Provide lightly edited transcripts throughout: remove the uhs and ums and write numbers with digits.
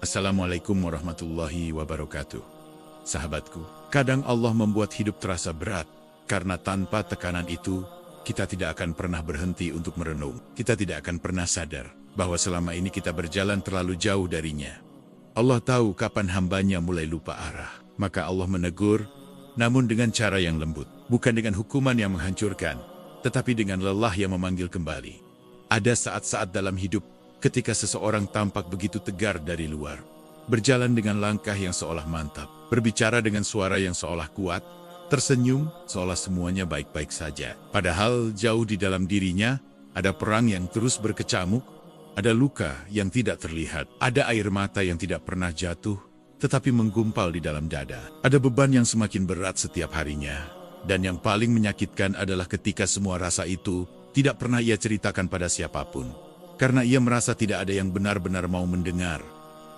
Assalamualaikum warahmatullahi wabarakatuh. Sahabatku, kadang Allah membuat hidup terasa berat, karena tanpa tekanan itu, kita tidak akan pernah berhenti untuk merenung. Kita tidak akan pernah sadar bahwa selama ini kita berjalan terlalu jauh darinya. Allah tahu kapan hambanya mulai lupa arah. Maka Allah menegur, namun dengan cara yang lembut. Bukan dengan hukuman yang menghancurkan, tetapi dengan lelah yang memanggil kembali. Ada saat-saat dalam hidup ketika seseorang tampak begitu tegar dari luar, berjalan dengan langkah yang seolah mantap, berbicara dengan suara yang seolah kuat, tersenyum seolah semuanya baik-baik saja. Padahal jauh di dalam dirinya, ada perang yang terus berkecamuk, ada luka yang tidak terlihat, ada air mata yang tidak pernah jatuh, tetapi menggumpal di dalam dada. Ada beban yang semakin berat setiap harinya, dan yang paling menyakitkan adalah ketika semua rasa itu tidak pernah ia ceritakan pada siapapun. Karena ia merasa tidak ada yang benar-benar mau mendengar,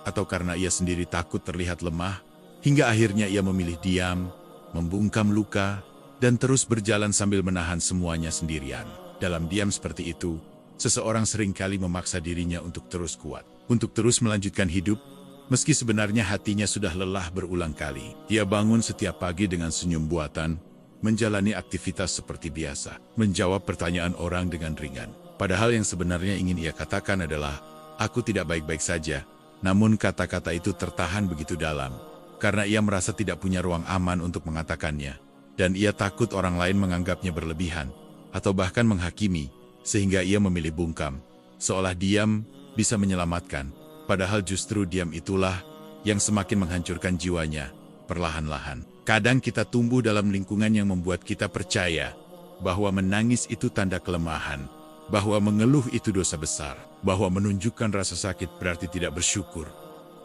atau karena ia sendiri takut terlihat lemah, hingga akhirnya ia memilih diam, membungkam luka, dan terus berjalan sambil menahan semuanya sendirian. Dalam diam seperti itu, seseorang seringkali memaksa dirinya untuk terus kuat, untuk terus melanjutkan hidup, meski sebenarnya hatinya sudah lelah berulang kali. Ia bangun setiap pagi dengan senyum buatan, menjalani aktivitas seperti biasa, menjawab pertanyaan orang dengan ringan. Padahal yang sebenarnya ingin ia katakan adalah, aku tidak baik-baik saja. Namun kata-kata itu tertahan begitu dalam, karena ia merasa tidak punya ruang aman untuk mengatakannya. Dan ia takut orang lain menganggapnya berlebihan, atau bahkan menghakimi, sehingga ia memilih bungkam. Seolah diam bisa menyelamatkan, padahal justru diam itulah yang semakin menghancurkan jiwanya, perlahan-lahan. Kadang kita tumbuh dalam lingkungan yang membuat kita percaya bahwa menangis itu tanda kelemahan, bahwa mengeluh itu dosa besar, bahwa menunjukkan rasa sakit berarti tidak bersyukur.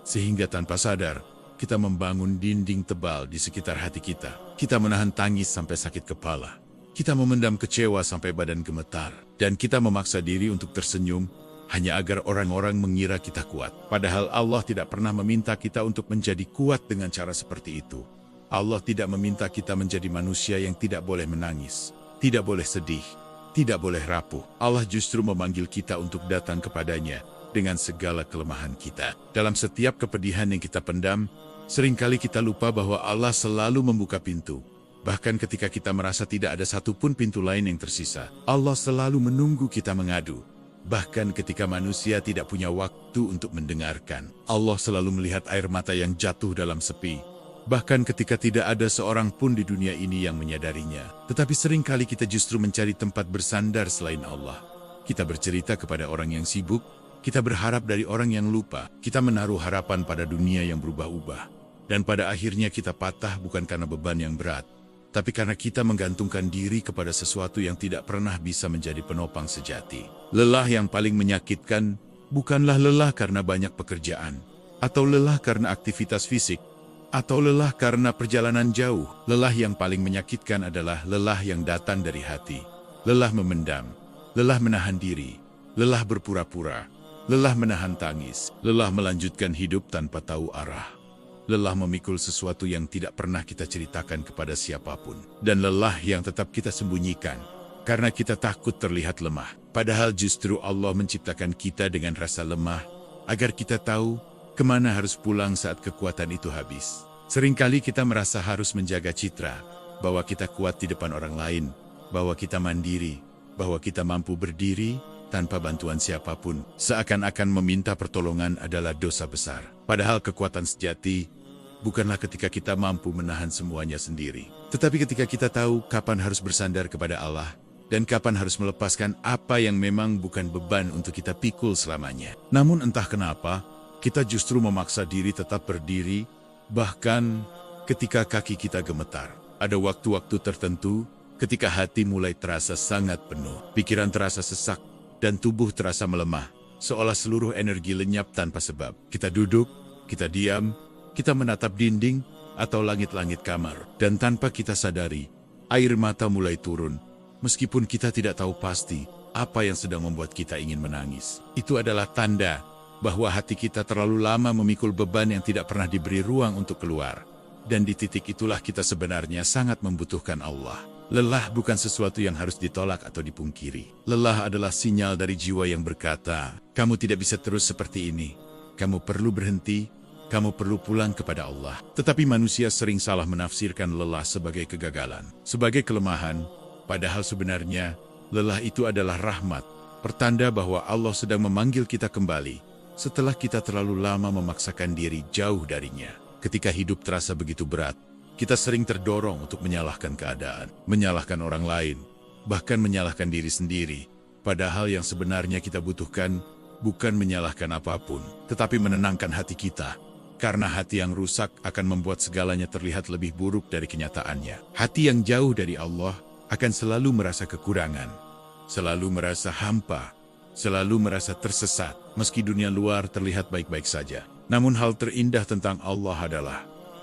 Sehingga tanpa sadar, kita membangun dinding tebal di sekitar hati kita. Kita menahan tangis sampai sakit kepala. Kita memendam kecewa sampai badan gemetar. Dan kita memaksa diri untuk tersenyum, hanya agar orang-orang mengira kita kuat. Padahal Allah tidak pernah meminta kita untuk menjadi kuat dengan cara seperti itu. Allah tidak meminta kita menjadi manusia yang tidak boleh menangis, tidak boleh sedih, tidak boleh rapuh. Allah justru memanggil kita untuk datang kepadanya dengan segala kelemahan kita. Dalam setiap kepedihan yang kita pendam, seringkali kita lupa bahwa Allah selalu membuka pintu. Bahkan ketika kita merasa tidak ada satupun pintu lain yang tersisa, Allah selalu menunggu kita mengadu. Bahkan ketika manusia tidak punya waktu untuk mendengarkan, Allah selalu melihat air mata yang jatuh dalam sepi. Bahkan ketika tidak ada seorang pun di dunia ini yang menyadarinya. Tetapi seringkali kita justru mencari tempat bersandar selain Allah. Kita bercerita kepada orang yang sibuk, kita berharap dari orang yang lupa, kita menaruh harapan pada dunia yang berubah-ubah. Dan pada akhirnya kita patah bukan karena beban yang berat, tapi karena kita menggantungkan diri kepada sesuatu yang tidak pernah bisa menjadi penopang sejati. Lelah yang paling menyakitkan bukanlah lelah karena banyak pekerjaan, atau lelah karena aktivitas fisik, atau lelah karena perjalanan jauh. Lelah yang paling menyakitkan adalah lelah yang datang dari hati. Lelah memendam, lelah menahan diri, lelah berpura-pura, lelah menahan tangis, lelah melanjutkan hidup tanpa tahu arah. Lelah memikul sesuatu yang tidak pernah kita ceritakan kepada siapapun. Dan lelah yang tetap kita sembunyikan, karena kita takut terlihat lemah. Padahal justru Allah menciptakan kita dengan rasa lemah, agar kita tahu kemana harus pulang saat kekuatan itu habis. Seringkali kita merasa harus menjaga citra, bahwa kita kuat di depan orang lain, bahwa kita mandiri, bahwa kita mampu berdiri tanpa bantuan siapapun. Seakan-akan meminta pertolongan adalah dosa besar. Padahal kekuatan sejati bukanlah ketika kita mampu menahan semuanya sendiri, tetapi ketika kita tahu kapan harus bersandar kepada Allah, dan kapan harus melepaskan apa yang memang bukan beban untuk kita pikul selamanya. Namun entah kenapa, kita justru memaksa diri tetap berdiri, bahkan ketika kaki kita gemetar. Ada waktu-waktu tertentu, ketika hati mulai terasa sangat penuh, pikiran terasa sesak, dan tubuh terasa melemah, seolah seluruh energi lenyap tanpa sebab. Kita duduk, kita diam, kita menatap dinding atau langit-langit kamar, dan tanpa kita sadari, air mata mulai turun, meskipun kita tidak tahu pasti apa yang sedang membuat kita ingin menangis. Itu adalah tanda bahwa hati kita terlalu lama memikul beban yang tidak pernah diberi ruang untuk keluar. Dan di titik itulah kita sebenarnya sangat membutuhkan Allah. Lelah bukan sesuatu yang harus ditolak atau dipungkiri. Lelah adalah sinyal dari jiwa yang berkata, kamu tidak bisa terus seperti ini. kamu perlu berhenti, kamu perlu pulang kepada Allah. Tetapi manusia sering salah menafsirkan lelah sebagai kegagalan, sebagai kelemahan, padahal sebenarnya lelah itu adalah rahmat, pertanda bahwa Allah sedang memanggil kita kembali setelah kita terlalu lama memaksakan diri jauh darinya. Ketika hidup terasa begitu berat, kita sering terdorong untuk menyalahkan keadaan, menyalahkan orang lain, bahkan menyalahkan diri sendiri. Padahal yang sebenarnya kita butuhkan bukan menyalahkan apapun, tetapi menenangkan hati kita. Karena hati yang rusak akan membuat segalanya terlihat lebih buruk dari kenyataannya. Hati yang jauh dari Allah akan selalu merasa kekurangan, selalu merasa hampa, selalu merasa tersesat, meski dunia luar terlihat baik-baik saja. Namun hal terindah tentang Allah adalah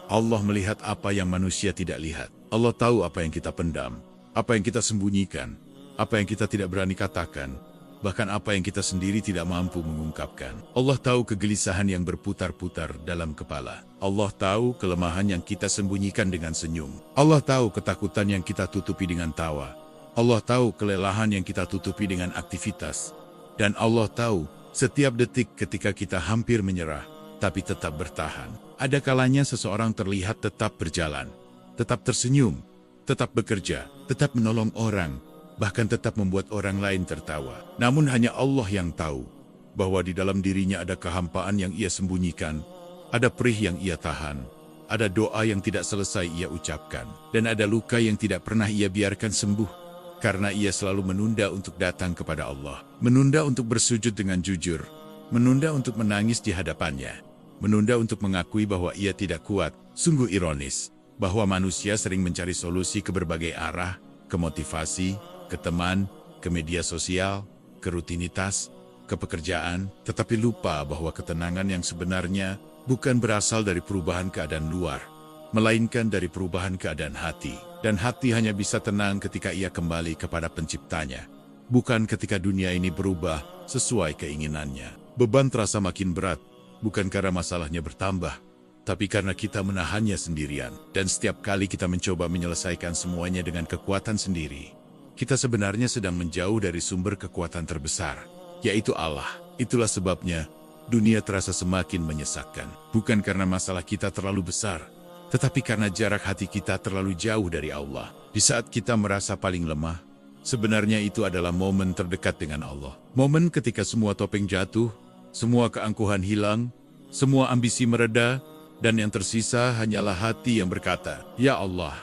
Allah melihat apa yang manusia tidak lihat. Allah tahu apa yang kita pendam, apa yang kita sembunyikan, apa yang kita tidak berani katakan, bahkan apa yang kita sendiri tidak mampu mengungkapkan. Allah tahu kegelisahan yang berputar-putar dalam kepala. Allah tahu kelemahan yang kita sembunyikan dengan senyum. Allah tahu ketakutan yang kita tutupi dengan tawa. Allah tahu kelelahan yang kita tutupi dengan aktivitas. Dan Allah tahu setiap detik ketika kita hampir menyerah, tapi tetap bertahan. Ada kalanya seseorang terlihat tetap berjalan, tetap tersenyum, tetap bekerja, tetap menolong orang, bahkan tetap membuat orang lain tertawa. Namun hanya Allah yang tahu bahwa di dalam dirinya ada kehampaan yang ia sembunyikan, ada perih yang ia tahan, ada doa yang tidak selesai ia ucapkan, dan ada luka yang tidak pernah ia biarkan sembuh, karena ia selalu menunda untuk datang kepada Allah, menunda untuk bersujud dengan jujur, menunda untuk menangis di hadapannya, menunda untuk mengakui bahwa ia tidak kuat. Sungguh ironis bahwa manusia sering mencari solusi ke berbagai arah, ke motivasi, ke teman, ke media sosial, ke rutinitas, ke pekerjaan, tetapi lupa bahwa ketenangan yang sebenarnya bukan berasal dari perubahan keadaan luar, melainkan dari perubahan keadaan hati. Dan hati hanya bisa tenang ketika ia kembali kepada penciptanya, bukan ketika dunia ini berubah sesuai keinginannya. Beban terasa makin berat, bukan karena masalahnya bertambah, tapi karena kita menahannya sendirian. Dan setiap kali kita mencoba menyelesaikan semuanya dengan kekuatan sendiri, kita sebenarnya sedang menjauh dari sumber kekuatan terbesar, yaitu Allah. Itulah sebabnya dunia terasa semakin menyesakkan. Bukan karena masalah kita terlalu besar, tetapi karena jarak hati kita terlalu jauh dari Allah. Di saat kita merasa paling lemah, sebenarnya itu adalah momen terdekat dengan Allah. Momen ketika semua topeng jatuh, semua keangkuhan hilang, semua ambisi mereda, dan yang tersisa hanyalah hati yang berkata, "Ya Allah,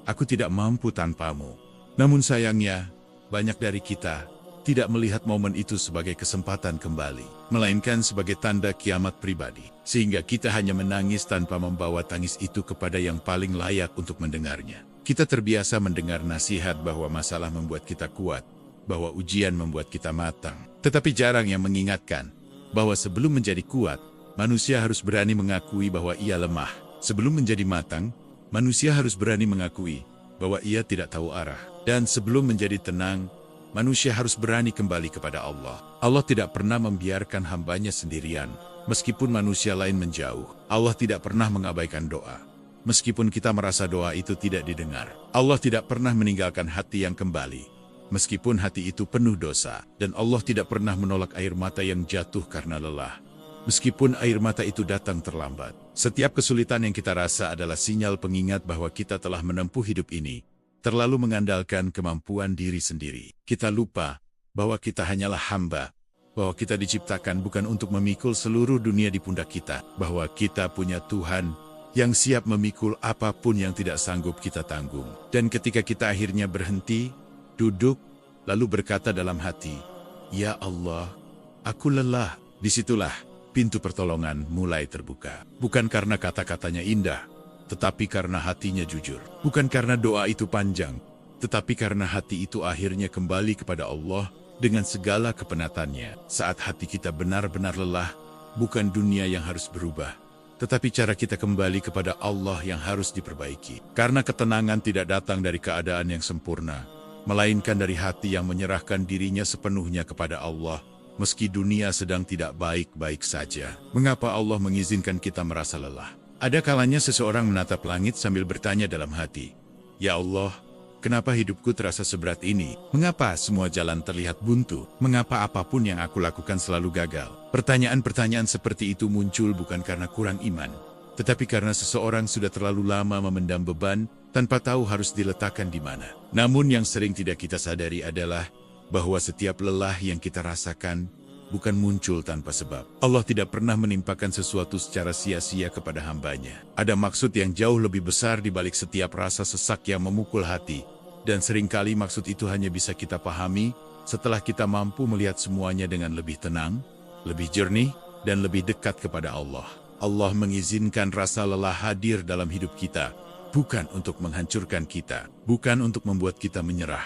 aku tidak mampu tanpamu." Namun sayangnya, banyak dari kita tidak melihat momen itu sebagai kesempatan kembali, melainkan sebagai tanda kiamat pribadi. Sehingga kita hanya menangis tanpa membawa tangis itu kepada yang paling layak untuk mendengarnya. Kita terbiasa mendengar nasihat bahwa masalah membuat kita kuat, bahwa ujian membuat kita matang. Tetapi jarang yang mengingatkan bahwa sebelum menjadi kuat, manusia harus berani mengakui bahwa ia lemah. Sebelum menjadi matang, manusia harus berani mengakui bahwa ia tidak tahu arah. Dan sebelum menjadi tenang, manusia harus berani kembali kepada Allah. Allah tidak pernah membiarkan hambanya sendirian, meskipun manusia lain menjauh. Allah tidak pernah mengabaikan doa, meskipun kita merasa doa itu tidak didengar. Allah tidak pernah meninggalkan hati yang kembali, meskipun hati itu penuh dosa. Dan Allah tidak pernah menolak air mata yang jatuh karena lelah, meskipun air mata itu datang terlambat. Setiap kesulitan yang kita rasa adalah sinyal pengingat bahwa kita telah menempuh hidup ini terlalu mengandalkan kemampuan diri sendiri. Kita lupa bahwa kita hanyalah hamba, bahwa kita diciptakan bukan untuk memikul seluruh dunia di pundak kita, bahwa kita punya Tuhan yang siap memikul apapun yang tidak sanggup kita tanggung. Dan ketika kita akhirnya berhenti, duduk, lalu berkata dalam hati, "Ya Allah, aku lelah." Disitulah pintu pertolongan mulai terbuka. Bukan karena kata-katanya indah, tetapi karena hatinya jujur. Bukan karena doa itu panjang, tetapi karena hati itu akhirnya kembali kepada Allah dengan segala kepenatannya. Saat hati kita benar-benar lelah, bukan dunia yang harus berubah, tetapi cara kita kembali kepada Allah yang harus diperbaiki. Karena ketenangan tidak datang dari keadaan yang sempurna, melainkan dari hati yang menyerahkan dirinya sepenuhnya kepada Allah, meski dunia sedang tidak baik-baik saja. Mengapa Allah mengizinkan kita merasa lelah? Ada kalanya seseorang menatap langit sambil bertanya dalam hati, "Ya Allah, Kenapa hidupku terasa seberat ini? Mengapa semua jalan terlihat buntu? Mengapa apapun yang aku lakukan selalu gagal? Pertanyaan-pertanyaan seperti itu muncul bukan karena kurang iman, tetapi karena seseorang sudah terlalu lama memendam beban tanpa tahu harus diletakkan di mana. Namun yang sering tidak kita sadari adalah bahwa setiap lelah yang kita rasakan bukan muncul tanpa sebab. Allah tidak pernah menimpakan sesuatu secara sia-sia kepada hambanya. Ada maksud yang jauh lebih besar di balik setiap rasa sesak yang memukul hati. Dan seringkali maksud itu hanya bisa kita pahami setelah kita mampu melihat semuanya dengan lebih tenang, lebih jernih, dan lebih dekat kepada Allah. Allah mengizinkan rasa lelah hadir dalam hidup kita, bukan untuk menghancurkan kita, bukan untuk membuat kita menyerah,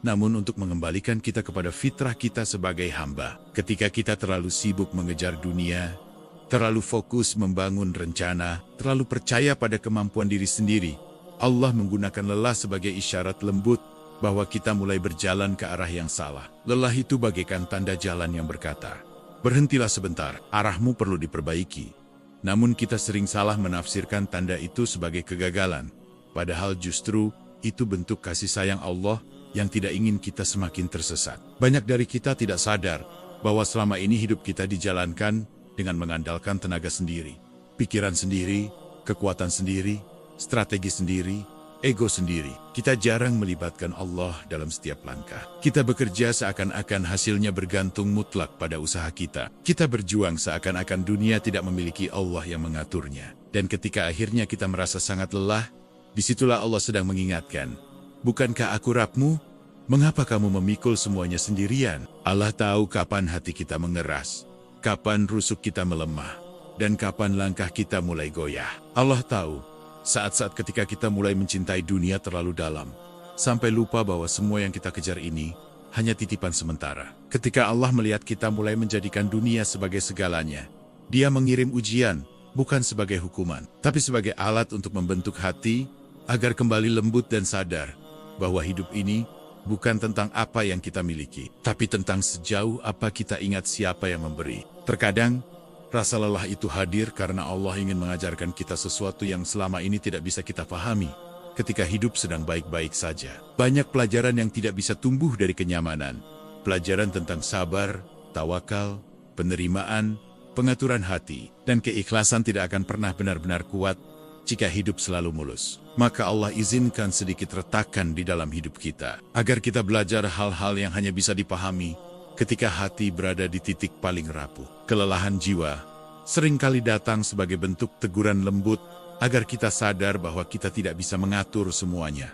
namun untuk mengembalikan kita kepada fitrah kita sebagai hamba. Ketika kita terlalu sibuk mengejar dunia, terlalu fokus membangun rencana, terlalu percaya pada kemampuan diri sendiri, Allah menggunakan lelah sebagai isyarat lembut bahwa kita mulai berjalan ke arah yang salah. Lelah itu bagaikan tanda jalan yang berkata, "Berhentilah sebentar, arahmu perlu diperbaiki." Namun kita sering salah menafsirkan tanda itu sebagai kegagalan, padahal justru itu bentuk kasih sayang Allah yang tidak ingin kita semakin tersesat. Banyak dari kita tidak sadar bahwa selama ini hidup kita dijalankan dengan mengandalkan tenaga sendiri, pikiran sendiri, kekuatan sendiri, strategi sendiri, ego sendiri. Kita jarang melibatkan Allah dalam setiap langkah. Kita bekerja seakan-akan hasilnya bergantung mutlak pada usaha kita. Kita berjuang seakan-akan dunia tidak memiliki Allah yang mengaturnya. Dan ketika akhirnya kita merasa sangat lelah, disitulah Allah sedang mengingatkan, "Bukankah aku Rabbmu? Mengapa kamu memikul semuanya sendirian?" Allah tahu kapan hati kita mengeras, kapan rusuk kita melemah, dan kapan langkah kita mulai goyah. Allah tahu saat-saat ketika kita mulai mencintai dunia terlalu dalam, sampai lupa bahwa semua yang kita kejar ini hanya titipan sementara. Ketika Allah melihat kita mulai menjadikan dunia sebagai segalanya, Dia mengirim ujian, bukan sebagai hukuman, tapi sebagai alat untuk membentuk hati, agar kembali lembut dan sadar bahwa hidup ini bukan tentang apa yang kita miliki, tapi tentang sejauh apa kita ingat siapa yang memberi. Terkadang, rasa lelah itu hadir karena Allah ingin mengajarkan kita sesuatu yang selama ini tidak bisa kita pahami ketika hidup sedang baik-baik saja. Banyak pelajaran yang tidak bisa tumbuh dari kenyamanan. Pelajaran tentang sabar, tawakal, penerimaan, pengaturan hati, dan keikhlasan tidak akan pernah benar-benar kuat jika hidup selalu mulus. Maka Allah izinkan sedikit retakan di dalam hidup kita, agar kita belajar hal-hal yang hanya bisa dipahami ketika hati berada di titik paling rapuh. Kelelahan jiwa seringkali datang sebagai bentuk teguran lembut, agar kita sadar bahwa kita tidak bisa mengatur semuanya.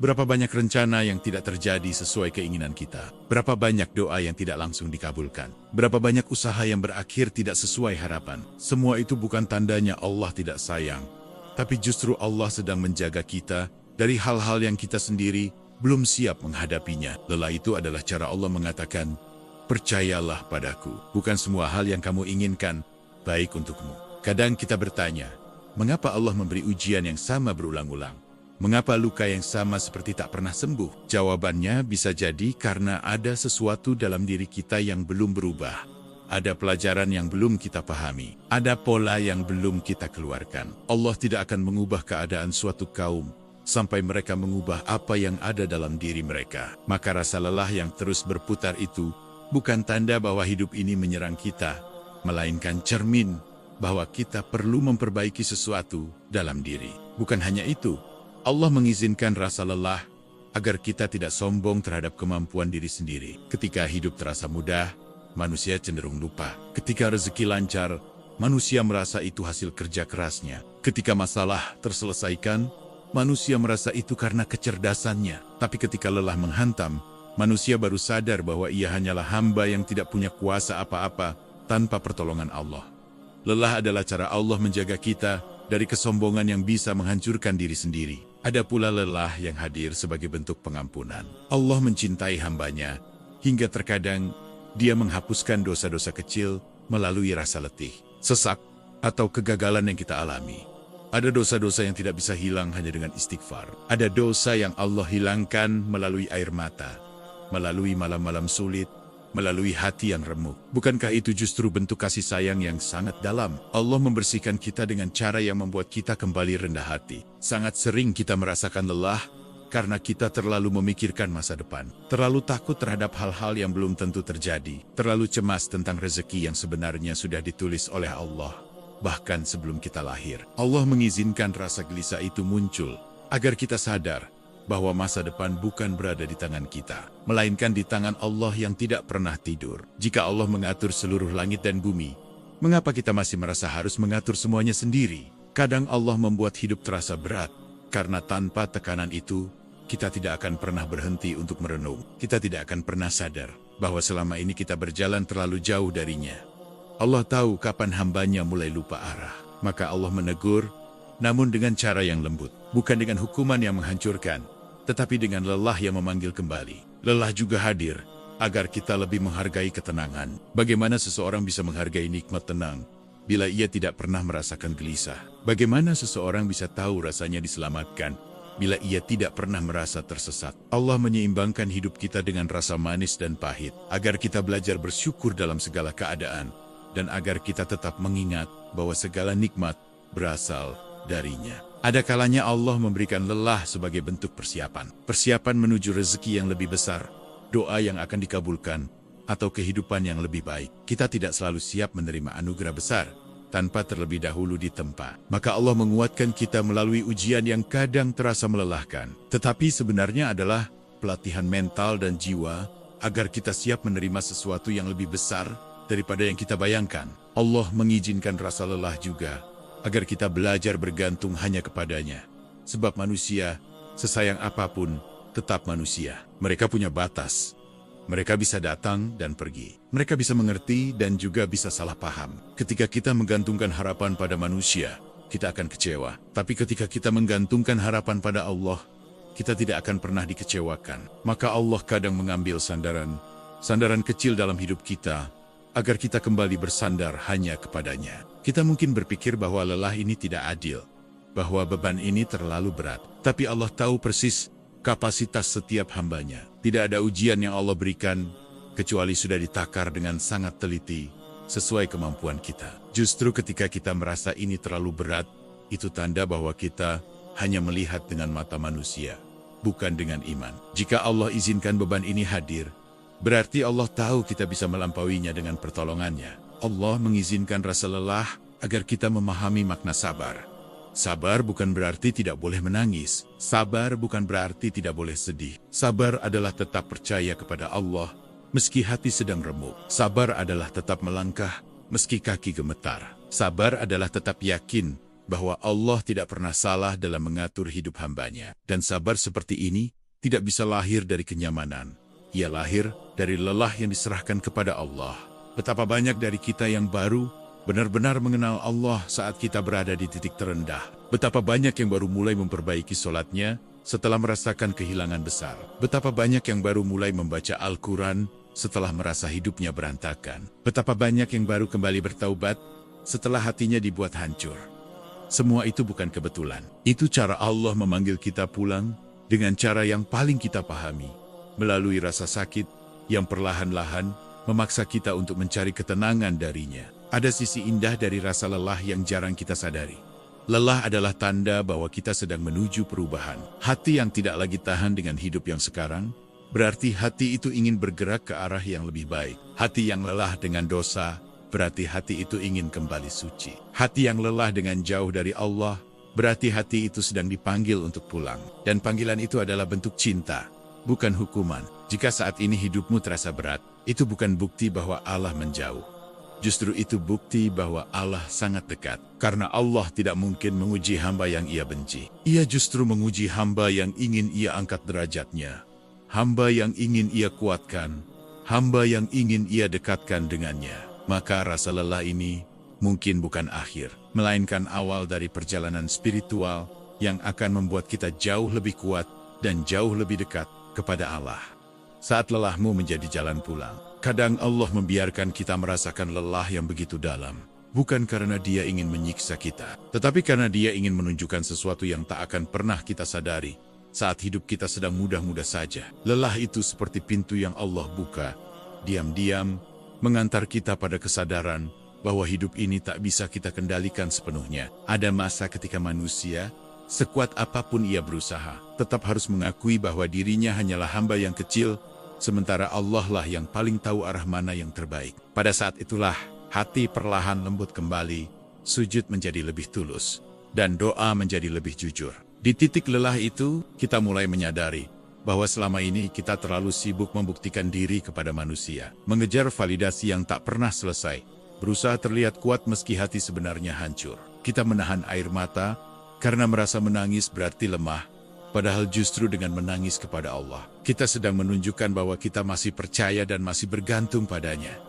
Berapa banyak rencana yang tidak terjadi sesuai keinginan kita? Berapa banyak doa yang tidak langsung dikabulkan? Berapa banyak usaha yang berakhir tidak sesuai harapan? Semua itu bukan tandanya Allah tidak sayang, tapi justru Allah sedang menjaga kita dari hal-hal yang kita sendiri belum siap menghadapinya. Lelah itu adalah cara Allah mengatakan, "Percayalah padaku, bukan semua hal yang kamu inginkan baik untukmu." Kadang kita bertanya, mengapa Allah memberi ujian yang sama berulang-ulang? Mengapa luka yang sama seperti tak pernah sembuh? Jawabannya bisa jadi karena ada sesuatu dalam diri kita yang belum berubah. Ada pelajaran yang belum kita pahami. Ada pola yang belum kita keluarkan. Allah tidak akan mengubah keadaan suatu kaum sampai mereka mengubah apa yang ada dalam diri mereka. Maka rasa lelah yang terus berputar itu bukan tanda bahwa hidup ini menyerang kita, melainkan cermin bahwa kita perlu memperbaiki sesuatu dalam diri. Bukan hanya itu, Allah mengizinkan rasa lelah agar kita tidak sombong terhadap kemampuan diri sendiri. Ketika hidup terasa mudah, manusia cenderung lupa. Ketika rezeki lancar, manusia merasa itu hasil kerja kerasnya. Ketika masalah terselesaikan, manusia merasa itu karena kecerdasannya. Tapi ketika lelah menghantam, manusia baru sadar bahwa ia hanyalah hamba yang tidak punya kuasa apa-apa tanpa pertolongan Allah. Lelah adalah cara Allah menjaga kita dari kesombongan yang bisa menghancurkan diri sendiri. Ada pula lelah yang hadir sebagai bentuk pengampunan. Allah mencintai hambanya, hingga terkadang Dia menghapuskan dosa-dosa kecil melalui rasa letih, sesak, atau kegagalan yang kita alami. Ada dosa-dosa yang tidak bisa hilang hanya dengan istighfar. Ada dosa yang Allah hilangkan melalui air mata, melalui malam-malam sulit, melalui hati yang remuk. Bukankah itu justru bentuk kasih sayang yang sangat dalam? Allah membersihkan kita dengan cara yang membuat kita kembali rendah hati. Sangat sering kita merasakan lelah karena kita terlalu memikirkan masa depan, terlalu takut terhadap hal-hal yang belum tentu terjadi, terlalu cemas tentang rezeki yang sebenarnya sudah ditulis oleh Allah. Bahkan sebelum kita lahir, Allah mengizinkan rasa gelisah itu muncul, agar kita sadar bahwa masa depan bukan berada di tangan kita, melainkan di tangan Allah yang tidak pernah tidur. Jika Allah mengatur seluruh langit dan bumi, mengapa kita masih merasa harus mengatur semuanya sendiri? Kadang Allah membuat hidup terasa berat, karena tanpa tekanan itu, kita tidak akan pernah berhenti untuk merenung. Kita tidak akan pernah sadar bahwa selama ini kita berjalan terlalu jauh darinya. Allah tahu kapan hambanya mulai lupa arah. Maka Allah menegur, namun dengan cara yang lembut. Bukan dengan hukuman yang menghancurkan, tetapi dengan lelah yang memanggil kembali. Lelah juga hadir, agar kita lebih menghargai ketenangan. Bagaimana seseorang bisa menghargai nikmat tenang bila ia tidak pernah merasakan gelisah? Bagaimana seseorang bisa tahu rasanya diselamatkan bila ia tidak pernah merasa tersesat? Allah menyeimbangkan hidup kita dengan rasa manis dan pahit, agar kita belajar bersyukur dalam segala keadaan, dan agar kita tetap mengingat bahwa segala nikmat berasal darinya. Ada kalanya Allah memberikan lelah sebagai bentuk persiapan. Persiapan menuju rezeki yang lebih besar, doa yang akan dikabulkan, atau kehidupan yang lebih baik. Kita tidak selalu siap menerima anugerah besar tanpa terlebih dahulu ditempa. Maka Allah menguatkan kita melalui ujian yang kadang terasa melelahkan, tetapi sebenarnya adalah pelatihan mental dan jiwa agar kita siap menerima sesuatu yang lebih besar daripada yang kita bayangkan. Allah mengizinkan rasa lelah juga agar kita belajar bergantung hanya kepadanya. Sebab manusia, sesayang apapun, tetap manusia. Mereka punya batas. Mereka bisa datang dan pergi. Mereka bisa mengerti dan juga bisa salah paham. Ketika kita menggantungkan harapan pada manusia, kita akan kecewa. Tapi ketika kita menggantungkan harapan pada Allah, kita tidak akan pernah dikecewakan. Maka Allah kadang mengambil sandaran kecil dalam hidup kita, agar kita kembali bersandar hanya kepadanya. Kita mungkin berpikir bahwa lelah ini tidak adil, bahwa beban ini terlalu berat. Tapi Allah tahu persis kapasitas setiap hambanya. Tidak ada ujian yang Allah berikan, kecuali sudah ditakar dengan sangat teliti, sesuai kemampuan kita. Justru ketika kita merasa ini terlalu berat, itu tanda bahwa kita hanya melihat dengan mata manusia, bukan dengan iman. Jika Allah izinkan beban ini hadir, berarti Allah tahu kita bisa melampauinya dengan pertolongannya. Allah mengizinkan rasa lelah agar kita memahami makna sabar. Sabar bukan berarti tidak boleh menangis. Sabar bukan berarti tidak boleh sedih. Sabar adalah tetap percaya kepada Allah, meski hati sedang remuk. Sabar adalah tetap melangkah, meski kaki gemetar. Sabar adalah tetap yakin bahwa Allah tidak pernah salah dalam mengatur hidup hambanya. Dan sabar seperti ini tidak bisa lahir dari kenyamanan. Ia lahir dari lelah yang diserahkan kepada Allah. Betapa banyak dari kita yang baru benar-benar mengenal Allah saat kita berada di titik terendah. Betapa banyak yang baru mulai memperbaiki sholatnya setelah merasakan kehilangan besar. Betapa banyak yang baru mulai membaca Al-Quran setelah merasa hidupnya berantakan. Betapa banyak yang baru kembali bertaubat setelah hatinya dibuat hancur. Semua itu bukan kebetulan. Itu cara Allah memanggil kita pulang dengan cara yang paling kita pahami, melalui rasa sakit yang perlahan-lahan memaksa kita untuk mencari ketenangan darinya. Ada sisi indah dari rasa lelah yang jarang kita sadari. Lelah adalah tanda bahwa kita sedang menuju perubahan. Hati yang tidak lagi tahan dengan hidup yang sekarang, berarti hati itu ingin bergerak ke arah yang lebih baik. Hati yang lelah dengan dosa, berarti hati itu ingin kembali suci. Hati yang lelah dengan jauh dari Allah, berarti hati itu sedang dipanggil untuk pulang. Dan panggilan itu adalah bentuk cinta, bukan hukuman. Jika saat ini hidupmu terasa berat, itu bukan bukti bahwa Allah menjauh. Justru itu bukti bahwa Allah sangat dekat. Karena Allah tidak mungkin menguji hamba yang Ia benci. Ia justru menguji hamba yang ingin Ia angkat derajatnya. Hamba yang ingin Ia kuatkan. Hamba yang ingin Ia dekatkan dengannya. Maka rasa lelah ini mungkin bukan akhir, melainkan awal dari perjalanan spiritual yang akan membuat kita jauh lebih kuat dan jauh lebih dekat kepada Allah. Saat lelahmu menjadi jalan pulang, kadang Allah membiarkan kita merasakan lelah yang begitu dalam. Bukan karena Dia ingin menyiksa kita, tetapi karena Dia ingin menunjukkan sesuatu yang tak akan pernah kita sadari saat hidup kita sedang mudah-mudah saja. Lelah itu seperti pintu yang Allah buka, diam-diam mengantar kita pada kesadaran bahwa hidup ini tak bisa kita kendalikan sepenuhnya. Ada masa ketika manusia Sekuat apapun ia berusaha, tetap harus mengakui bahwa dirinya hanyalah hamba yang kecil, sementara Allah lah yang paling tahu arah mana yang terbaik. Pada saat itulah, hati perlahan lembut kembali, sujud menjadi lebih tulus, dan doa menjadi lebih jujur. Di titik lelah itu, kita mulai menyadari bahwa selama ini kita terlalu sibuk membuktikan diri kepada manusia, mengejar validasi yang tak pernah selesai, berusaha terlihat kuat meski hati sebenarnya hancur. Kita menahan air mata, karena merasa menangis berarti lemah, padahal justru dengan menangis kepada Allah, kita sedang menunjukkan bahwa kita masih percaya dan masih bergantung padanya.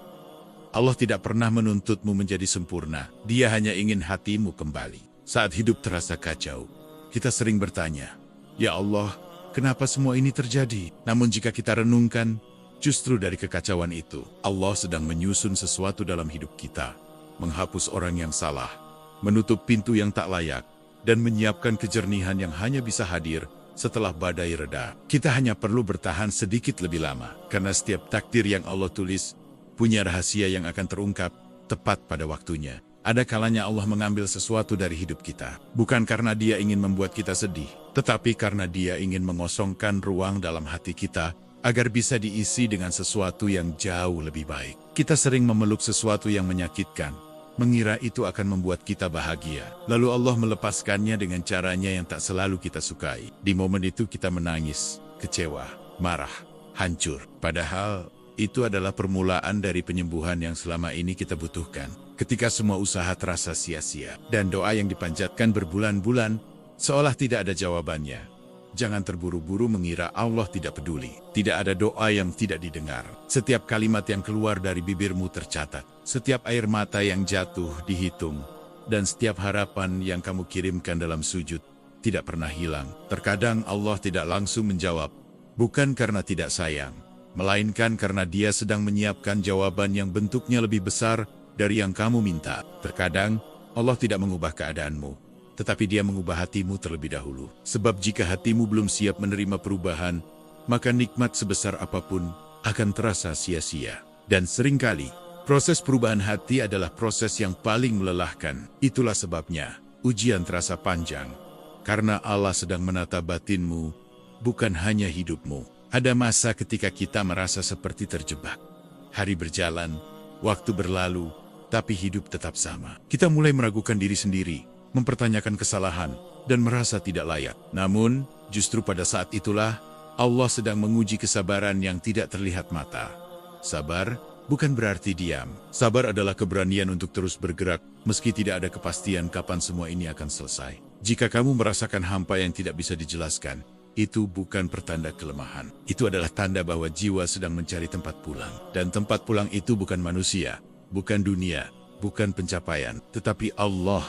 Allah tidak pernah menuntutmu menjadi sempurna, Dia hanya ingin hatimu kembali. Saat hidup terasa kacau, kita sering bertanya, "Ya Allah, kenapa semua ini terjadi?" Namun jika kita renungkan, justru dari kekacauan itu, Allah sedang menyusun sesuatu dalam hidup kita, menghapus orang yang salah, menutup pintu yang tak layak, dan menyiapkan kejernihan yang hanya bisa hadir setelah badai reda. Kita hanya perlu bertahan sedikit lebih lama, karena setiap takdir yang Allah tulis punya rahasia yang akan terungkap tepat pada waktunya. Ada kalanya Allah mengambil sesuatu dari hidup kita, bukan karena Dia ingin membuat kita sedih, tetapi karena Dia ingin mengosongkan ruang dalam hati kita, agar bisa diisi dengan sesuatu yang jauh lebih baik. Kita sering memeluk sesuatu yang menyakitkan, mengira itu akan membuat kita bahagia. Lalu Allah melepaskannya dengan caranya yang tak selalu kita sukai. Di momen itu kita menangis, kecewa, marah, hancur. Padahal itu adalah permulaan dari penyembuhan yang selama ini kita butuhkan. Ketika semua usaha terasa sia-sia, dan doa yang dipanjatkan berbulan-bulan, seolah tidak ada jawabannya. Jangan terburu-buru mengira Allah tidak peduli. Tidak ada doa yang tidak didengar. Setiap kalimat yang keluar dari bibirmu tercatat. Setiap air mata yang jatuh dihitung. Dan setiap harapan yang kamu kirimkan dalam sujud tidak pernah hilang. Terkadang Allah tidak langsung menjawab, bukan karena tidak sayang, melainkan karena Dia sedang menyiapkan jawaban yang bentuknya lebih besar dari yang kamu minta. Terkadang Allah tidak mengubah keadaanmu, tetapi Dia mengubah hatimu terlebih dahulu. Sebab jika hatimu belum siap menerima perubahan, maka nikmat sebesar apapun akan terasa sia-sia. Dan seringkali, proses perubahan hati adalah proses yang paling melelahkan. Itulah sebabnya, ujian terasa panjang. Karena Allah sedang menata batinmu, bukan hanya hidupmu. Ada masa ketika kita merasa seperti terjebak. Hari berjalan, waktu berlalu, tapi hidup tetap sama. Kita mulai meragukan diri sendiri, mempertanyakan kesalahan, dan merasa tidak layak. Namun, justru pada saat itulah, Allah sedang menguji kesabaran yang tidak terlihat mata. Sabar bukan berarti diam. Sabar adalah keberanian untuk terus bergerak, meski tidak ada kepastian kapan semua ini akan selesai. Jika kamu merasakan hampa yang tidak bisa dijelaskan, itu bukan pertanda kelemahan. Itu adalah tanda bahwa jiwa sedang mencari tempat pulang. Dan tempat pulang itu bukan manusia, bukan dunia, bukan pencapaian, tetapi Allah.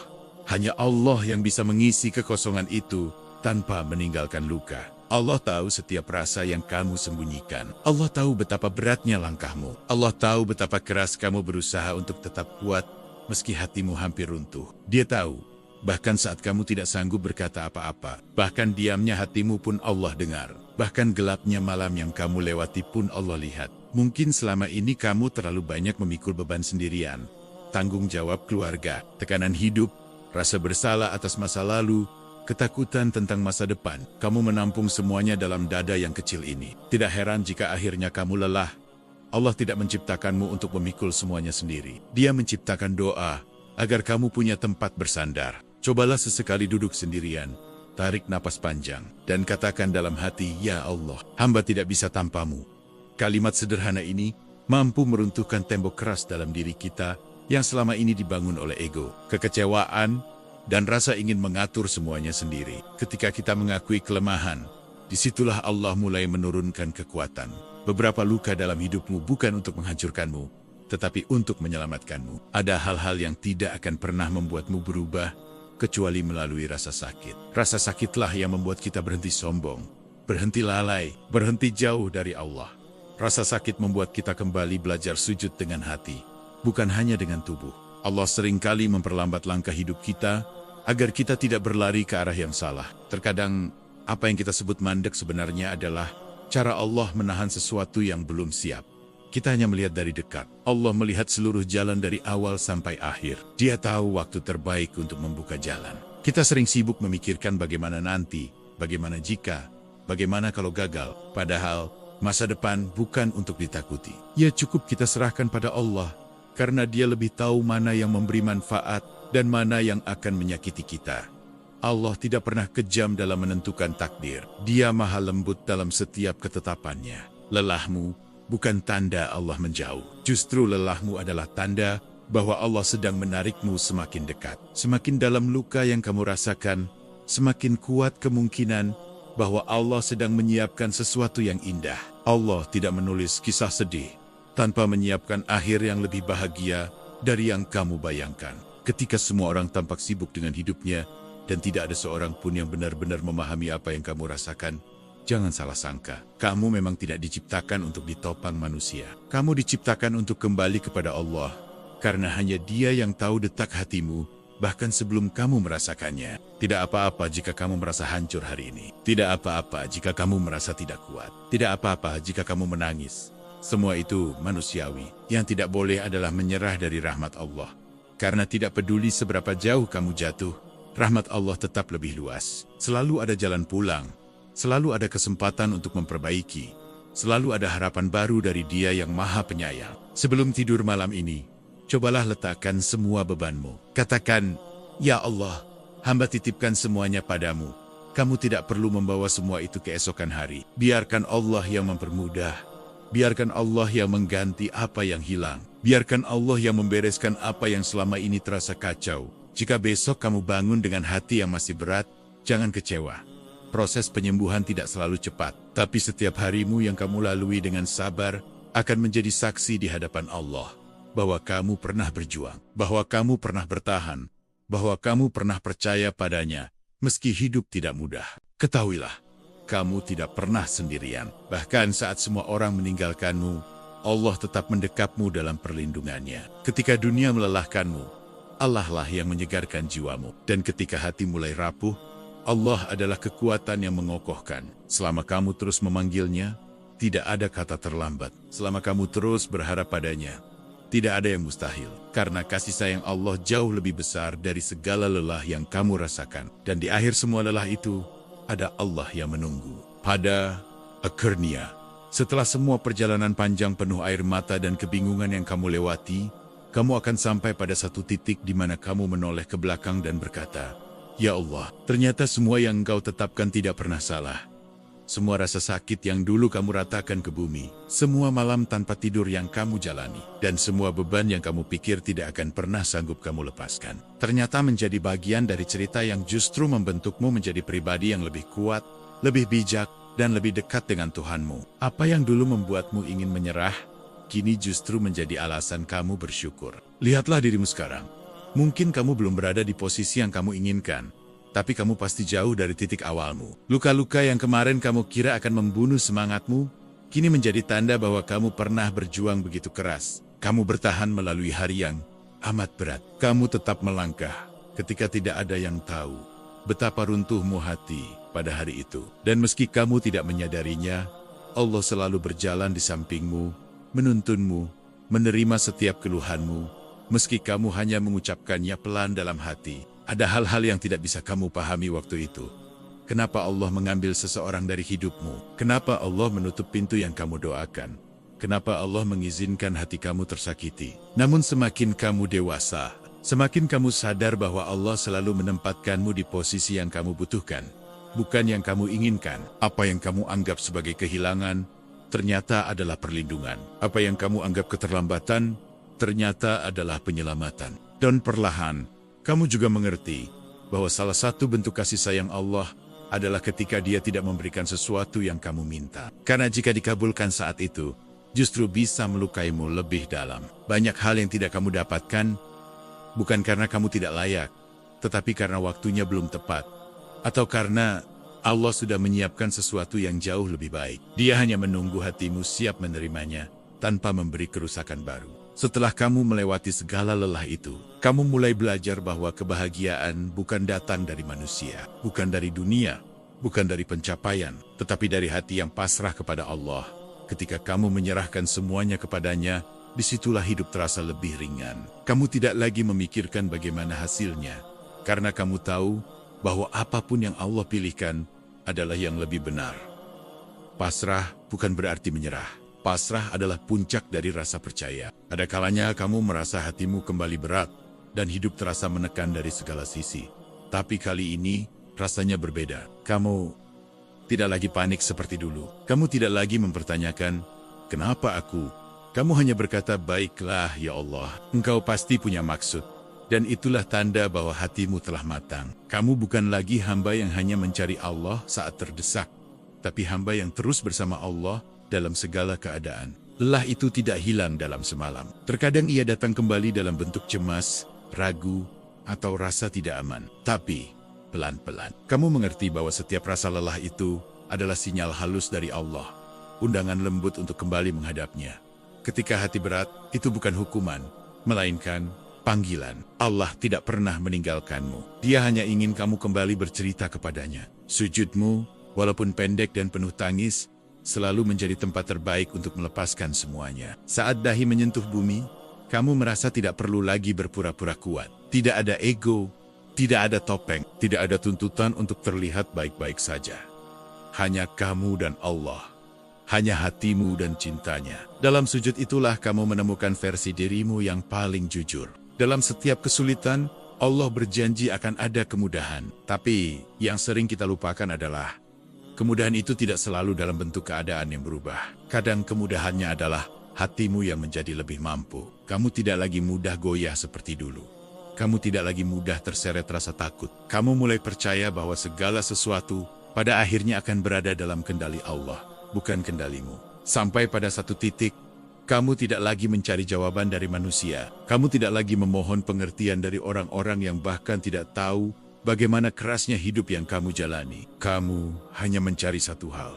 Hanya Allah yang bisa mengisi kekosongan itu tanpa meninggalkan luka. Allah tahu setiap rasa yang kamu sembunyikan. Allah tahu betapa beratnya langkahmu. Allah tahu betapa keras kamu berusaha untuk tetap kuat meski hatimu hampir runtuh. Dia tahu, bahkan saat kamu tidak sanggup berkata apa-apa, bahkan diamnya hatimu pun Allah dengar. Bahkan gelapnya malam yang kamu lewati pun Allah lihat. Mungkin selama ini kamu terlalu banyak memikul beban sendirian. Tanggung jawab keluarga, tekanan hidup, rasa bersalah atas masa lalu, ketakutan tentang masa depan. Kamu menampung semuanya dalam dada yang kecil ini. Tidak heran jika akhirnya kamu lelah. Allah tidak menciptakanmu untuk memikul semuanya sendiri. Dia menciptakan doa agar kamu punya tempat bersandar. Cobalah sesekali duduk sendirian, tarik napas panjang, dan katakan dalam hati, "Ya Allah, hamba tidak bisa tanpamu." Kalimat sederhana ini mampu meruntuhkan tembok keras dalam diri kita yang selama ini dibangun oleh ego, kekecewaan, dan rasa ingin mengatur semuanya sendiri. Ketika kita mengakui kelemahan, disitulah Allah mulai menurunkan kekuatan. Beberapa luka dalam hidupmu bukan untuk menghancurkanmu, tetapi untuk menyelamatkanmu. Ada hal-hal yang tidak akan pernah membuatmu berubah, kecuali melalui rasa sakit. Rasa sakitlah yang membuat kita berhenti sombong, berhenti lalai, berhenti jauh dari Allah. Rasa sakit membuat kita kembali belajar sujud dengan hati, bukan hanya dengan tubuh. Allah seringkali memperlambat langkah hidup kita, agar kita tidak berlari ke arah yang salah. Terkadang, apa yang kita sebut mandek sebenarnya adalah cara Allah menahan sesuatu yang belum siap. Kita hanya melihat dari dekat. Allah melihat seluruh jalan dari awal sampai akhir. Dia tahu waktu terbaik untuk membuka jalan. Kita sering sibuk memikirkan bagaimana nanti, bagaimana jika, bagaimana kalau gagal. Padahal, masa depan bukan untuk ditakuti. Ya cukup kita serahkan pada Allah, karena Dia lebih tahu mana yang memberi manfaat dan mana yang akan menyakiti kita. Allah tidak pernah kejam dalam menentukan takdir. Dia maha lembut dalam setiap ketetapannya. Lelahmu bukan tanda Allah menjauh. Justru lelahmu adalah tanda bahwa Allah sedang menarikmu semakin dekat. Semakin dalam luka yang kamu rasakan, semakin kuat kemungkinan bahwa Allah sedang menyiapkan sesuatu yang indah. Allah tidak menulis kisah sedih tanpa menyiapkan akhir yang lebih bahagia dari yang kamu bayangkan. Ketika semua orang tampak sibuk dengan hidupnya dan tidak ada seorang pun yang benar-benar memahami apa yang kamu rasakan, jangan salah sangka. Kamu memang tidak diciptakan untuk ditopang manusia. Kamu diciptakan untuk kembali kepada Allah, karena hanya Dia yang tahu detak hatimu, bahkan sebelum kamu merasakannya. Tidak apa-apa jika kamu merasa hancur hari ini. Tidak apa-apa jika kamu merasa tidak kuat. Tidak apa-apa jika kamu menangis. Semua itu manusiawi. Yang tidak boleh adalah menyerah dari rahmat Allah. Karena tidak peduli seberapa jauh kamu jatuh, rahmat Allah tetap lebih luas. Selalu ada jalan pulang. Selalu ada kesempatan untuk memperbaiki. Selalu ada harapan baru dari Dia yang Maha Penyayang. Sebelum tidur malam ini, cobalah letakkan semua bebanmu. Katakan, "Ya Allah, hamba titipkan semuanya padamu. Kamu tidak perlu membawa semua itu keesokan hari. Biarkan Allah yang mempermudah. Biarkan Allah yang mengganti apa yang hilang. Biarkan Allah yang membereskan apa yang selama ini terasa kacau. Jika besok kamu bangun dengan hati yang masih berat, jangan kecewa. Proses penyembuhan tidak selalu cepat, tapi setiap harimu yang kamu lalui dengan sabar akan menjadi saksi di hadapan Allah bahwa kamu pernah berjuang, bahwa kamu pernah bertahan, bahwa kamu pernah percaya padanya, meski hidup tidak mudah. Ketahuilah, kamu tidak pernah sendirian. Bahkan saat semua orang meninggalkanmu, Allah tetap mendekapmu dalam perlindungannya. Ketika dunia melelahkanmu, Allah lah yang menyegarkan jiwamu. Dan ketika hati mulai rapuh, Allah adalah kekuatan yang mengokohkan. Selama kamu terus memanggilnya, tidak ada kata terlambat. Selama kamu terus berharap padanya, tidak ada yang mustahil, karena kasih sayang Allah jauh lebih besar dari segala lelah yang kamu rasakan. Dan di akhir semua lelah itu, ada Allah yang menunggu. Pada akhirnya, setelah semua perjalanan panjang penuh air mata dan kebingungan yang kamu lewati, kamu akan sampai pada satu titik di mana kamu menoleh ke belakang dan berkata, "Ya Allah, ternyata semua yang Engkau tetapkan tidak pernah salah. Semua rasa sakit yang dulu kamu ratakan ke bumi, semua malam tanpa tidur yang kamu jalani, dan semua beban yang kamu pikir tidak akan pernah sanggup kamu lepaskan, ternyata menjadi bagian dari cerita yang justru membentukmu menjadi pribadi yang lebih kuat, lebih bijak, dan lebih dekat dengan Tuhanmu. Apa yang dulu membuatmu ingin menyerah, kini justru menjadi alasan kamu bersyukur. Lihatlah dirimu sekarang. Mungkin kamu belum berada di posisi yang kamu inginkan, tapi kamu pasti jauh dari titik awalmu. Luka-luka yang kemarin kamu kira akan membunuh semangatmu, kini menjadi tanda bahwa kamu pernah berjuang begitu keras. Kamu bertahan melalui hari yang amat berat. Kamu tetap melangkah ketika tidak ada yang tahu betapa runtuhmu hati pada hari itu. Dan meski kamu tidak menyadarinya, Allah selalu berjalan di sampingmu, menuntunmu, menerima setiap keluhanmu, meski kamu hanya mengucapkannya pelan dalam hati. Ada hal-hal yang tidak bisa kamu pahami waktu itu. Kenapa Allah mengambil seseorang dari hidupmu? Kenapa Allah menutup pintu yang kamu doakan? Kenapa Allah mengizinkan hati kamu tersakiti? Namun semakin kamu dewasa, semakin kamu sadar bahwa Allah selalu menempatkanmu di posisi yang kamu butuhkan, bukan yang kamu inginkan. Apa yang kamu anggap sebagai kehilangan, ternyata adalah perlindungan. Apa yang kamu anggap keterlambatan, ternyata adalah penyelamatan. Dan perlahan, kamu juga mengerti bahwa salah satu bentuk kasih sayang Allah adalah ketika Dia tidak memberikan sesuatu yang kamu minta. Karena jika dikabulkan saat itu, justru bisa melukaimu lebih dalam. Banyak hal yang tidak kamu dapatkan, bukan karena kamu tidak layak, tetapi karena waktunya belum tepat, atau karena Allah sudah menyiapkan sesuatu yang jauh lebih baik. Dia hanya menunggu hatimu siap menerimanya, tanpa memberi kerusakan baru. Setelah kamu melewati segala lelah itu, kamu mulai belajar bahwa kebahagiaan bukan datang dari manusia, bukan dari dunia, bukan dari pencapaian, tetapi dari hati yang pasrah kepada Allah. Ketika kamu menyerahkan semuanya kepadanya, disitulah hidup terasa lebih ringan. Kamu tidak lagi memikirkan bagaimana hasilnya. karena kamu tahu bahwa apapun yang Allah pilihkan adalah yang lebih benar. Pasrah bukan berarti menyerah. Pasrah adalah puncak dari rasa percaya. Ada kalanya kamu merasa hatimu kembali berat dan hidup terasa menekan dari segala sisi. Tapi kali ini rasanya berbeda. Kamu tidak lagi panik seperti dulu. Kamu tidak lagi mempertanyakan, kenapa aku? Kamu hanya berkata, baiklah ya Allah, Engkau pasti punya maksud. Dan itulah tanda bahwa hatimu telah matang. Kamu bukan lagi hamba yang hanya mencari Allah saat terdesak, tapi hamba yang terus bersama Allah dalam segala keadaan. Lelah itu tidak hilang dalam semalam. Terkadang ia datang kembali dalam bentuk cemas, ragu, atau rasa tidak aman. Tapi pelan-pelan, kamu mengerti bahwa setiap rasa lelah itu adalah sinyal halus dari Allah. Undangan lembut untuk kembali menghadapnya. Ketika hati berat, itu bukan hukuman, melainkan panggilan. Allah tidak pernah meninggalkanmu. Dia hanya ingin kamu kembali bercerita kepadanya. Sujudmu, walaupun pendek dan penuh tangis, selalu menjadi tempat terbaik untuk melepaskan semuanya. Saat dahi menyentuh bumi, kamu merasa tidak perlu lagi berpura-pura kuat. Tidak ada ego, tidak ada topeng, tidak ada tuntutan untuk terlihat baik-baik saja. Hanya kamu dan Allah. Hanya hatimu dan cintanya. Dalam sujud itulah kamu menemukan versi dirimu yang paling jujur. Dalam setiap kesulitan, Allah berjanji akan ada kemudahan. Tapi yang sering kita lupakan adalah kemudahan itu tidak selalu dalam bentuk keadaan yang berubah. Kadang kemudahannya adalah hatimu yang menjadi lebih mampu. Kamu tidak lagi mudah goyah seperti dulu. Kamu tidak lagi mudah terseret rasa takut. Kamu mulai percaya bahwa segala sesuatu pada akhirnya akan berada dalam kendali Allah, bukan kendalimu. Sampai pada satu titik, kamu tidak lagi mencari jawaban dari manusia. Kamu tidak lagi memohon pengertian dari orang-orang yang bahkan tidak tahu bagaimana kerasnya hidup yang kamu jalani. Kamu hanya mencari satu hal,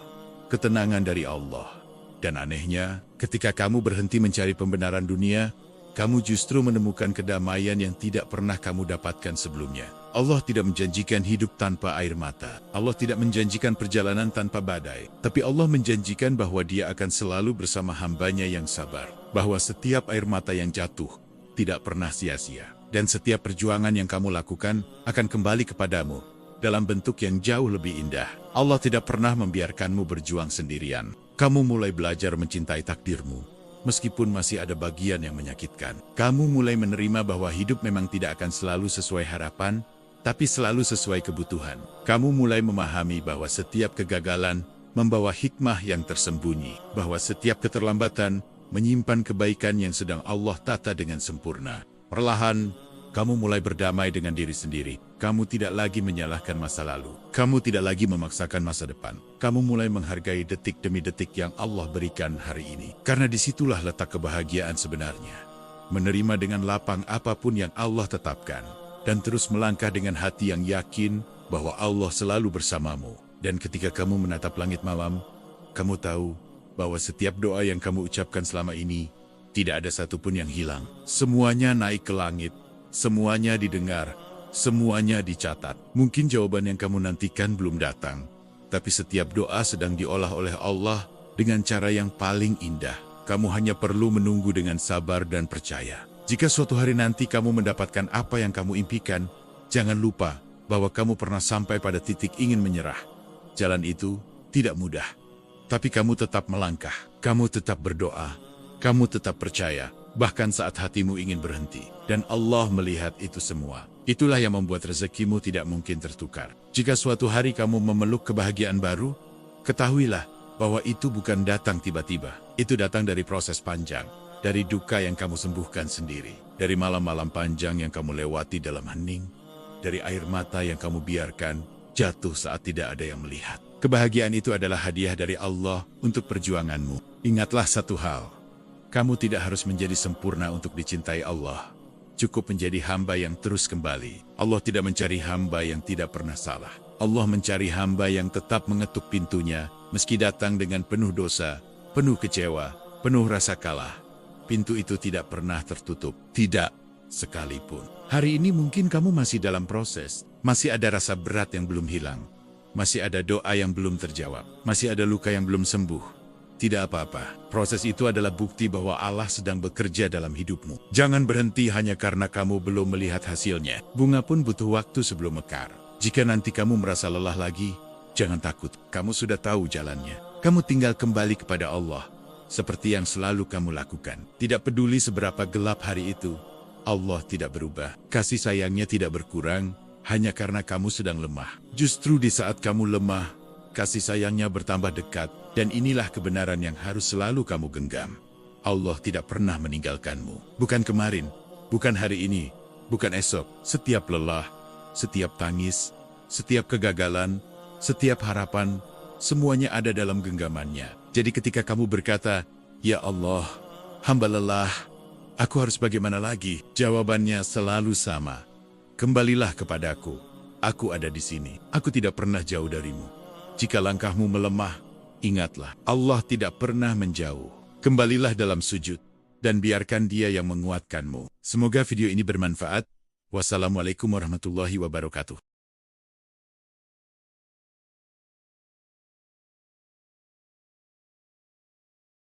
ketenangan dari Allah. Dan anehnya, ketika kamu berhenti mencari pembenaran dunia, kamu justru menemukan kedamaian yang tidak pernah kamu dapatkan sebelumnya. Allah tidak menjanjikan hidup tanpa air mata. Allah tidak menjanjikan perjalanan tanpa badai. Tapi Allah menjanjikan bahwa Dia akan selalu bersama hambanya yang sabar. Bahwa setiap air mata yang jatuh tidak pernah sia-sia. Dan setiap perjuangan yang kamu lakukan akan kembali kepadamu dalam bentuk yang jauh lebih indah. Allah tidak pernah membiarkanmu berjuang sendirian. Kamu mulai belajar mencintai takdirmu. Meskipun masih ada bagian yang menyakitkan. Kamu mulai menerima bahwa hidup memang tidak akan selalu sesuai harapan, tapi selalu sesuai kebutuhan. Kamu mulai memahami bahwa setiap kegagalan membawa hikmah yang tersembunyi. Bahwa setiap keterlambatan menyimpan kebaikan yang sedang Allah tata dengan sempurna. Perlahan, kamu mulai berdamai dengan diri sendiri. Kamu tidak lagi menyalahkan masa lalu. Kamu tidak lagi memaksakan masa depan. Kamu mulai menghargai detik demi detik yang Allah berikan hari ini. Karena disitulah letak kebahagiaan sebenarnya. Menerima dengan lapang apapun yang Allah tetapkan. Dan terus melangkah dengan hati yang yakin bahwa Allah selalu bersamamu. Dan ketika kamu menatap langit malam, kamu tahu bahwa setiap doa yang kamu ucapkan selama ini, tidak ada satupun yang hilang. Semuanya naik ke langit. Semuanya didengar, semuanya dicatat. Mungkin jawaban yang kamu nantikan belum datang, tapi setiap doa sedang diolah oleh Allah dengan cara yang paling indah. Kamu hanya perlu menunggu dengan sabar dan percaya. Jika suatu hari nanti kamu mendapatkan apa yang kamu impikan, jangan lupa bahwa kamu pernah sampai pada titik ingin menyerah. Jalan itu tidak mudah, tapi kamu tetap melangkah, kamu tetap berdoa, kamu tetap percaya. Bahkan saat hatimu ingin berhenti. Dan Allah melihat itu semua. Itulah yang membuat rezekimu tidak mungkin tertukar. Jika suatu hari kamu memeluk kebahagiaan baru, ketahuilah bahwa itu bukan datang tiba-tiba. Itu datang dari proses panjang. Dari duka yang kamu sembuhkan sendiri. Dari malam-malam panjang yang kamu lewati dalam hening. Dari air mata yang kamu biarkan jatuh saat tidak ada yang melihat. Kebahagiaan itu adalah hadiah dari Allah untuk perjuanganmu. Ingatlah satu hal. Kamu tidak harus menjadi sempurna untuk dicintai Allah. Cukup menjadi hamba yang terus kembali. Allah tidak mencari hamba yang tidak pernah salah. Allah mencari hamba yang tetap mengetuk pintunya, meski datang dengan penuh dosa, penuh kecewa, penuh rasa kalah. Pintu itu tidak pernah tertutup. Tidak sekalipun. Hari ini mungkin kamu masih dalam proses. Masih ada rasa berat yang belum hilang. Masih ada doa yang belum terjawab. Masih ada luka yang belum sembuh. Tidak apa-apa. Proses itu adalah bukti bahwa Allah sedang bekerja dalam hidupmu. Jangan berhenti hanya karena kamu belum melihat hasilnya. Bunga pun butuh waktu sebelum mekar. Jika nanti kamu merasa lelah lagi, jangan takut. Kamu sudah tahu jalannya. Kamu tinggal kembali kepada Allah, seperti yang selalu kamu lakukan. Tidak peduli seberapa gelap hari itu, Allah tidak berubah. Kasih sayangnya tidak berkurang, hanya karena kamu sedang lemah. Justru di saat kamu lemah, kasih sayangnya bertambah dekat, dan inilah kebenaran yang harus selalu kamu genggam. Allah tidak pernah meninggalkanmu. Bukan kemarin, bukan hari ini, bukan esok. Setiap lelah, setiap tangis, setiap kegagalan, setiap harapan, semuanya ada dalam genggamannya. Jadi ketika kamu berkata, "Ya Allah, hamba lelah, aku harus bagaimana lagi?" Jawabannya selalu sama. Kembalilah kepadaku. Aku ada di sini. Aku tidak pernah jauh darimu. Jika langkahmu melemah, ingatlah, Allah tidak pernah menjauh. Kembalilah dalam sujud, dan biarkan Dia yang menguatkanmu. Semoga video ini bermanfaat. Wassalamualaikum warahmatullahi wabarakatuh.